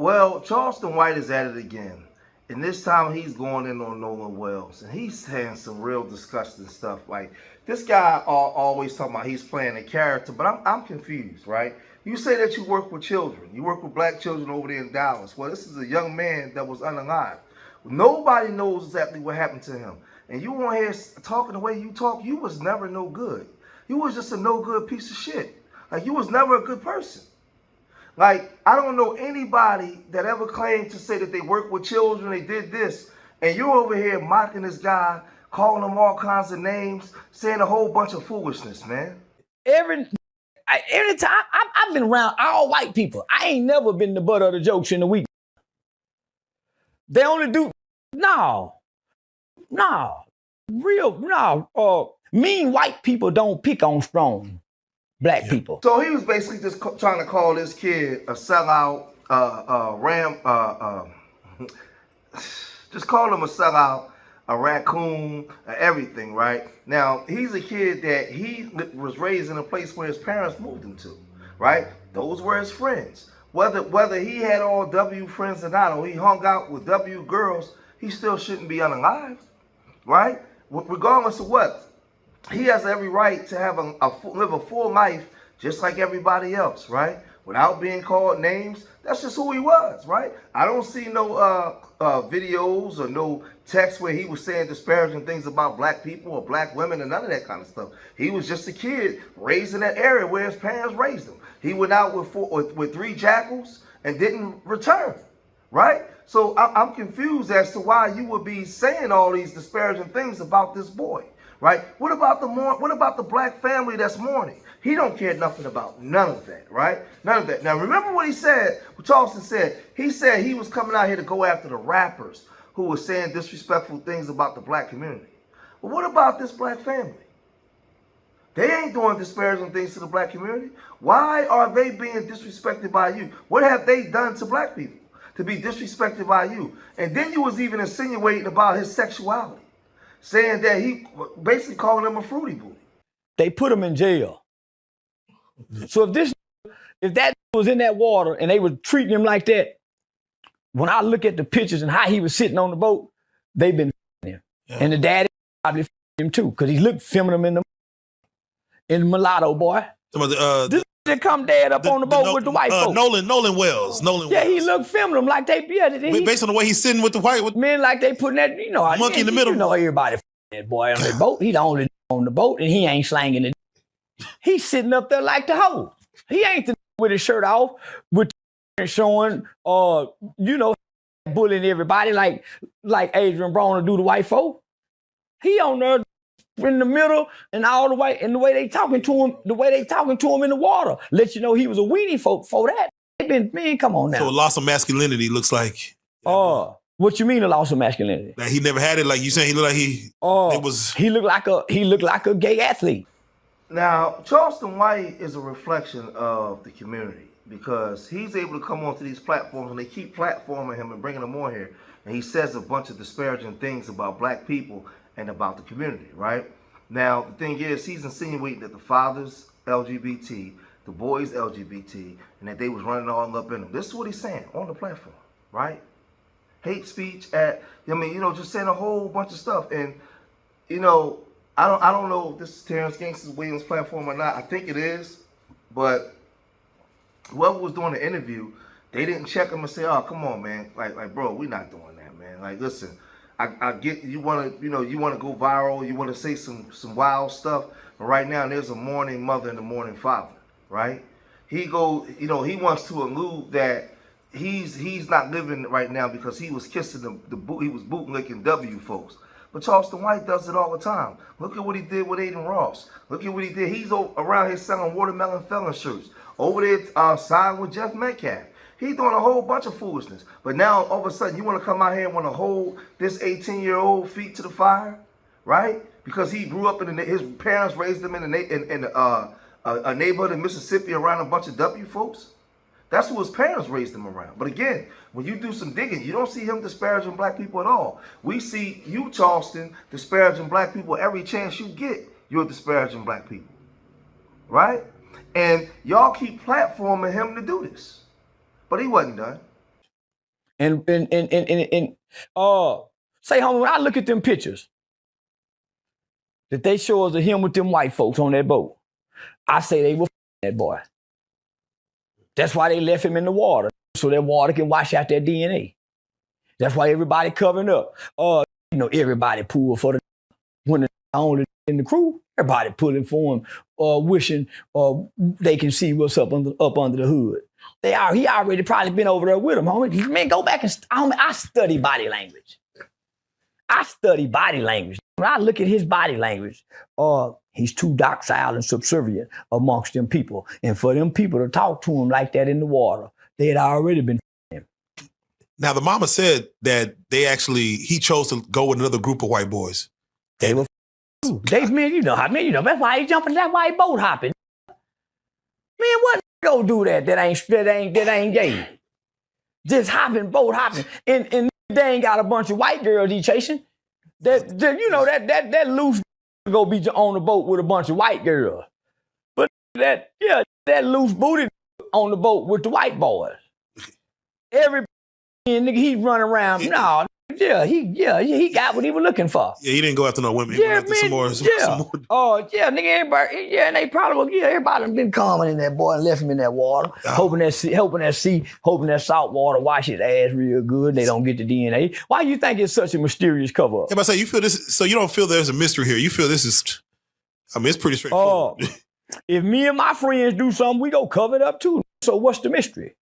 Well, Charleston White is at it again. And this time he's going in on Nolan Wells. And he's saying some real disgusting stuff. Like, this guy always talking about he's playing a character. But I'm confused, right? You say that you work with children. You work with black children over there in Dallas. Well, this is a young man that was unalive. Nobody knows exactly what happened to him. And you on here talking the way you talk, you was never no good. You was just a no good piece of shit. Like, you was never a good person. Like, I don't know anybody that ever claimed to say that they work with children, they did this, and you're over here mocking this guy, calling him all kinds of names, saying a whole bunch of foolishness, man. Every time I've been around all white people. I ain't never been the butt of the jokes in the week. They only do mean white people don't pick on strong black people. So he was basically just trying to call this kid a sellout, just call him a sellout, a raccoon, everything, right? Now, he's a kid that he was raised in a place where his parents moved him to, right? Those were his friends. Whether he had all W friends or not, or he hung out with W girls, he still shouldn't be unalive, right? Regardless of what. He has every right to have live a full life just like everybody else, right? Without being called names. That's just who he was, right? I don't see no videos or no texts where he was saying disparaging things about black people or black women and none of that kind of stuff. He was just a kid raised in that area where his parents raised him. He went out with 3 jackals and didn't return, right? So I'm confused as to why you would be saying all these disparaging things about this boy. Right? What about the black family that's mourning? He don't care nothing about none of that, right? None of that. Now remember what he said, what Charleston said. He said he was coming out here to go after the rappers who were saying disrespectful things about the black community. But what about this black family? They ain't doing disparaging things to the black community. Why are they being disrespected by you? What have they done to black people to be disrespected by you? And then you was even insinuating about his sexuality, saying that he basically calling him a fruity booty. They put him in jail. So if that was in that water and they were treating him like that, when I look at the pictures and how he was sitting on the boat, they've been him. Yeah. And the daddy probably him too, because he looked filming him in the mulatto boy. This come dead up on the boat with the white folks. Nolan Wells. Yeah, he looked filming them like they based on the way he's sitting with the white men, like they putting that, monkey in the middle. You know, everybody that boy on the boat. He the only on the boat, and he ain't slanging it. He's sitting up there like the hoe. He ain't with his shirt off, with showing, bullying everybody like Adrian Broner do the white folk. He on there in the middle and all the way, and the way they talking to him in the water, let you know he was a weenie folk for that. Man, come on now. So a loss of masculinity looks like. What you mean a loss of masculinity? That he never had it, like you saying he looked like he looked like a gay athlete. Now, Charleston White is a reflection of the community because he's able to come onto these platforms and they keep platforming him and bringing him on here, and he says a bunch of disparaging things about black people and about the community, right? Now, the thing is, he's insinuating that the father's LGBT, the boy's LGBT, and that they was running all up in him. This is what he's saying on the platform, right? Hate speech just saying a whole bunch of stuff. And, I don't know if this is Terrence Gangsta Williams' platform or not. I think it is. But whoever was doing the interview, they didn't check him and say, oh, come on, man. Like, bro, we're not doing that, man. Like, listen, I get you want to go viral. You want to say some wild stuff. But right now, there's a mourning mother and a mourning father, right? He wants to allude that he's not living right now because he was kissing he was bootlicking W folks. But Charleston White does it all the time. Look at what he did with Aiden Ross. Look at what he did. He's around here selling watermelon felon shirts. Over there signed with Jeff Metcalf. He's doing a whole bunch of foolishness. But now, all of a sudden, you want to come out here and want to hold this 18-year-old feet to the fire, right? Because he grew up his parents raised him in a neighborhood in Mississippi around a bunch of W folks. That's who his parents raised him around. But again, when you do some digging, you don't see him disparaging black people at all. We see you, Charleston, disparaging black people every chance you get. You're disparaging black people, right? And y'all keep platforming him to do this. But he wasn't done. And say, homie, when I look at them pictures that they show us of him with them white folks on that boat, I say they were that boy. That's why they left him in the water, so that water can wash out their DNA. That's why everybody covering up. Everybody pulled for the when it's only in the crew. Everybody pulling for him, wishing they can see what's up under the hood. He already probably been over there with him, homie. Man, go back and homie, I study body language. When I look at his body language, he's too docile and subservient amongst them people. And for them people to talk to him like that in the water, they had already been him. Now, the mama said that he chose to go with another group of white boys. They were that's why he jumping, that's why he boat hopping. Man, what go do that ain't gay? Just boat hopping. And they ain't got a bunch of white girls he chasing. That loose go be on the boat with a bunch of white girls. But that loose booty on the boat with the white boys. Every nigga he run around. No, he got what he was looking for. Yeah, he didn't go after no women. He went after some more. Oh, nigga, everybody, and they probably, everybody done been calming in that boy and left him in that water, hoping that salt water wash his ass real good. They don't get the DNA. Why you think it's such a mysterious cover up? Yeah, but I say you feel this, so you don't feel there's a mystery here. You feel this is, it's pretty straightforward. If me and my friends do something, we go cover it up too. So what's the mystery?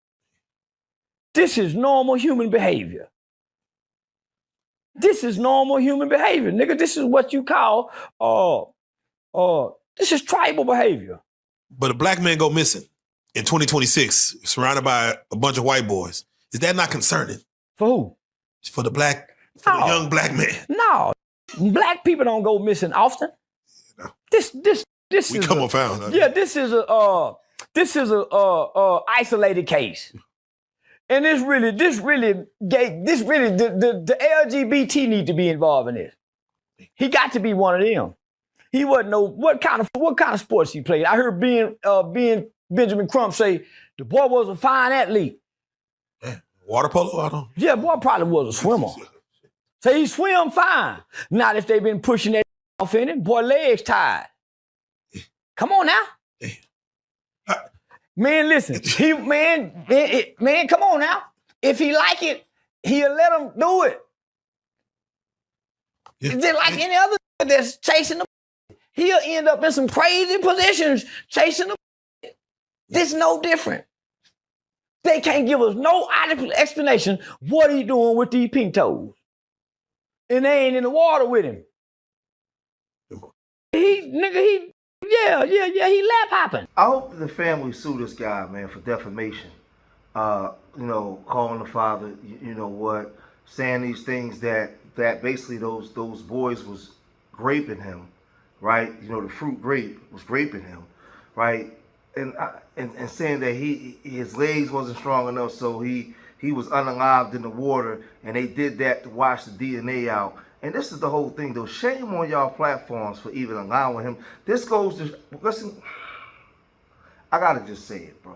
This is normal human behavior. This is normal human behavior, nigga. This is what you call, this is tribal behavior. But a black man go missing in 2026, surrounded by a bunch of white boys. Is that not concerning? For who? For the young black man. No, black people don't go missing often. No. This we come unfound. Yeah, this is a isolated case. And the LGBT need to be involved in this. He got to be one of them. He wasn't know what kind of sports he played. I heard Benjamin Crump say the boy was a fine athlete. Water polo, I don't. Yeah, boy probably was a swimmer. So he swim fine. Not if they been pushing that off in him. Boy, legs tied. Come on now. Man, listen. Man, come on now. If he like it, he'll let him do it. Yeah. Just like any other that's chasing the he'll end up in some crazy positions chasing the This no different. They can't give us no explanation what he doing with these pink toes. And they ain't in the water with him. He lap hopping. I hope the family sue this guy, man, for defamation. Calling the father, saying these things that basically those boys was raping him, right? The fruit grape was raping him, right? And saying that his legs wasn't strong enough, so he was unalived in the water, and they did that to wash the DNA out. And this is the whole thing, though. Shame on y'all platforms for even allowing him. This goes to, listen, I gotta just say it, bro.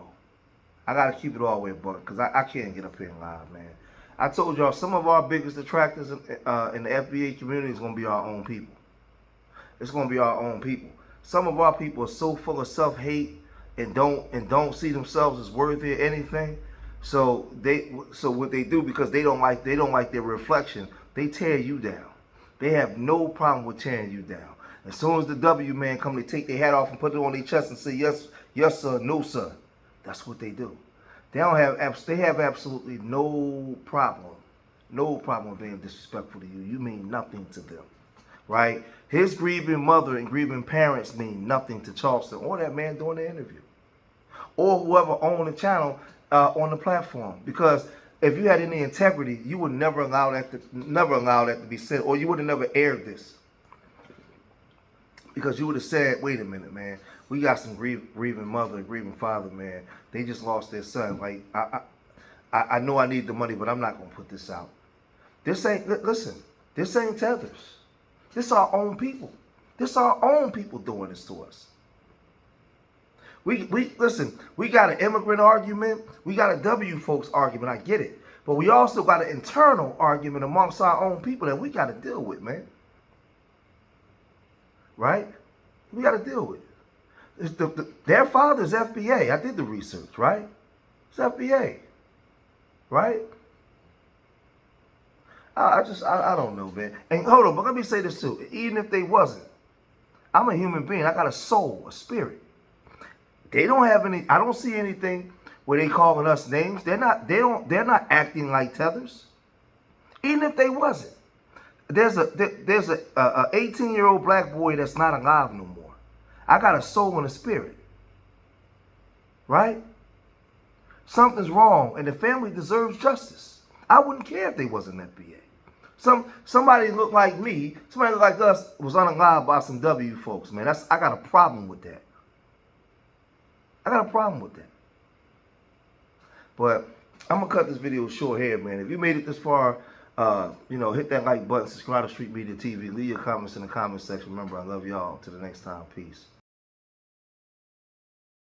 I gotta keep it all the way buck, because I can't get up here and lie, man. I told y'all, some of our biggest detractors in the FBA community is gonna be our own people. It's gonna be our own people. Some of our people are so full of self-hate and don't see themselves as worthy of anything. So what they do, because they don't like their reflection, they tear you down. They have no problem with tearing you down. As soon as the W man come, they take their hat off and put it on their chest and say, yes, sir, no, sir. That's what they do. They have absolutely no problem being disrespectful to you. You mean nothing to them, right? His grieving mother and grieving parents mean nothing to Charleston or that man doing the interview, or whoever owned the channel on the platform. Because if you had any integrity, you would never allow that to be said, or you would have never aired this. Because you would have said, wait a minute, man, we got some grieving mother and grieving father, man. They just lost their son. Like, I know I need the money, but I'm not going to put this out. This ain't Tethers. This is our own people. This is our own people doing this to us. We listen, we got an immigrant argument. We got a W folks argument. I get it. But we also got an internal argument amongst our own people that we got to deal with, man. Right? We got to deal with. Their father's FBA. I did the research, right? It's FBA. Right? I don't know, man. And hold on, but let me say this too. Even if they wasn't, I'm a human being. I got a soul, a spirit. They don't have any. I don't see anything where they calling us names. They're not They're not acting like tethers. Even if they wasn't, there's a 18-year-old black boy that's not alive no more. I got a soul and a spirit. Right? Something's wrong, and the family deserves justice. I wouldn't care if they wasn't FBA. Somebody looked like me, somebody looked like us, was unalive by some W folks, man. I got a problem with that. I got a problem with that. But I'm gonna cut this video short here, man. If you made it this far, hit that like button, subscribe to Street Media TV, leave your comments in the comment section. Remember, I love y'all. Till the next time, peace.